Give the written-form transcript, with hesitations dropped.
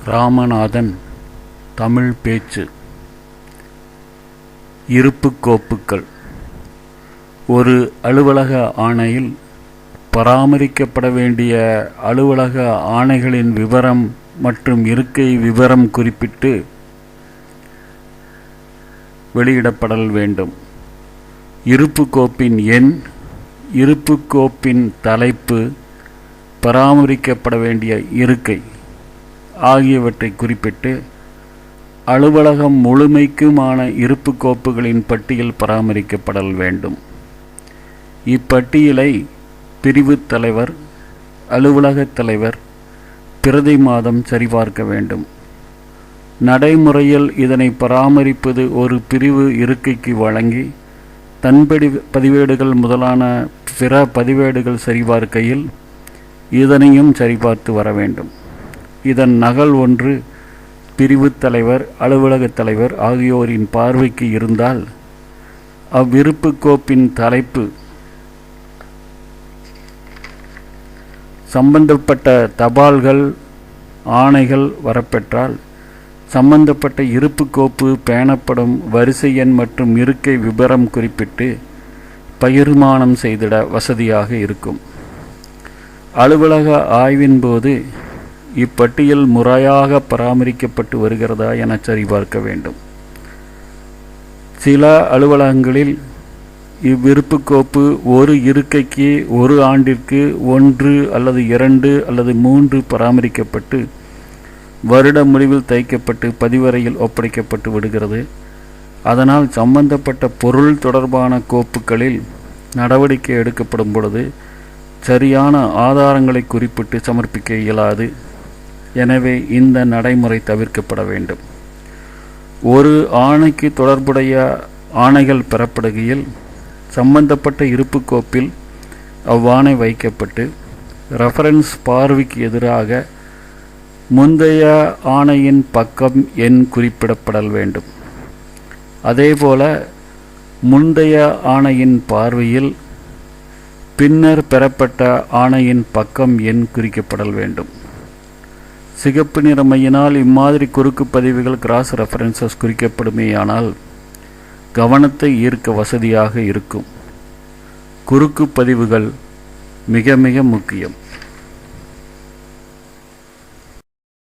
ராமநாதன் தமிழ் பேச்சு. இருப்பு கோப்புகள். ஒரு அலுவலக ஆணையில் பராமரிக்கப்பட வேண்டிய அலுவலக ஆணைகளின் விவரம் மற்றும் இருக்கை விவரம் குறிப்பிட்டு வெளியிடப்படல் வேண்டும். இருப்பு கோப்பின் எண், இருப்பு கோப்பின் தலைப்பு, பராமரிக்கப்பட வேண்டிய இருக்கை ஆகியவற்றை குறிப்பிட்டு அலுவலகம் முழுமைக்குமான இருப்பு கோப்புகளின் பட்டியல் பராமரிக்கப்படல் வேண்டும். இப்பட்டியலை பிரிவு தலைவர், அலுவலக தலைவர் பிரதி மாதம் சரிபார்க்க வேண்டும். நடைமுறையில் இதனை பராமரிப்பது ஒரு பிரிவு இருக்கைக்கு வழங்கி தன் பதிவேடுகள் முதலான பிற பதிவேடுகள் சரிபார்க்கையில் இதனையும் சரிபார்த்து வர வேண்டும். இதன் நகல் ஒன்று பிரிவு தலைவர், அலுவலக தலைவர் ஆகியோரின் பார்வைக்கு இருந்தால் அவ்விருப்பு கோப்பின் தலைப்பு சம்பந்தப்பட்ட தபால்கள், ஆணைகள் வரப்பெற்றால் சம்பந்தப்பட்ட இருப்பு கோப்பு பேணப்படும் வரிசை எண் மற்றும் இருக்கை விபரம் குறிப்பிட்டு பகிர்மானம் செய்திட வசதியாக இருக்கும். அலுவலக ஆய்வின் போது இப்பட்டியல் முறையாக பராமரிக்கப்பட்டு வருகிறதா என சரிபார்க்க வேண்டும். சில அலுவலகங்களில் இவ்விருப்பு கோப்பு ஒரு இருக்கைக்கு ஒரு ஆண்டிற்கு 1 அல்லது 2 அல்லது 3 பராமரிக்கப்பட்டு வருட முடிவில் தைக்கப்பட்டு பதிவறையில் ஒப்படைக்கப்பட்டு விடுகிறது. அதனால் சம்பந்தப்பட்ட பொருள் தொடர்பான கோப்புகளில் நடவடிக்கை எடுக்கப்படும் பொழுது சரியான ஆதாரங்களை குறிப்பிட்டு சமர்ப்பிக்க இயலாது. எனவே இந்த நடைமுறை தவிர்க்கப்பட வேண்டும். ஒரு ஆணைக்கு தொடர்புடைய ஆணைகள் பெறப்படுகையில் சம்பந்தப்பட்ட இருப்பு கோப்பில் அவ்வாணை வைக்கப்பட்டு ரெஃபரன்ஸ் பார்வைக்கு எதிராக முந்தைய ஆணையின் பக்கம் எண் குறிப்பிடப்படல் வேண்டும். அதேபோல முந்தைய ஆணையின் பார்வையில் பின்னர் பெறப்பட்ட ஆணையின் பக்கம் எண் குறிக்கப்படல் வேண்டும். சிகப்பு நிற மையினால் இம்மாதிரி குறுக்கு பதிவுகள் கிராஸ் ரெஃபரன்சஸ் குறிக்கப்படுமேயானால் கவனத்தை ஈர்க்க வசதியாக இருக்கும். குறுக்கு பதிவுகள் மிக மிக முக்கியம்.